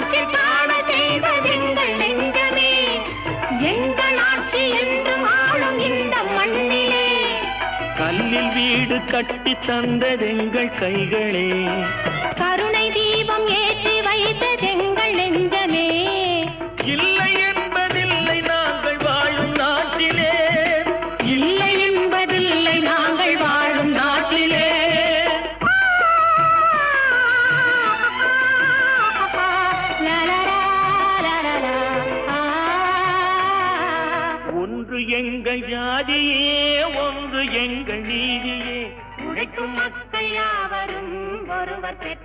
காற்றில் காண செய்ததெங்கள் நெஞ்சமே. எங்கள் ஆட்சி என்றும் ஆளும் இந்த மண்ணிலே. கல்லில் வீடு கட்டி தந்ததெங்கள் கைகளே. கருணை தீபம் ஏற்றி வைத்ததெங்கள் நெஞ்சமே. இல்லை என்பதில்லை நாங்கள் வாழும் நாட்டிலே. இல்லை என்பதில்லை நாங்கள் வாழும் நாட்டிலே. ஒன்று எங்கள் ஜாதியே, ஒன்று எங்கள் நீதியே. உழைக்கும் மக்கள் யாவரும் ஒருவர் பெற்ற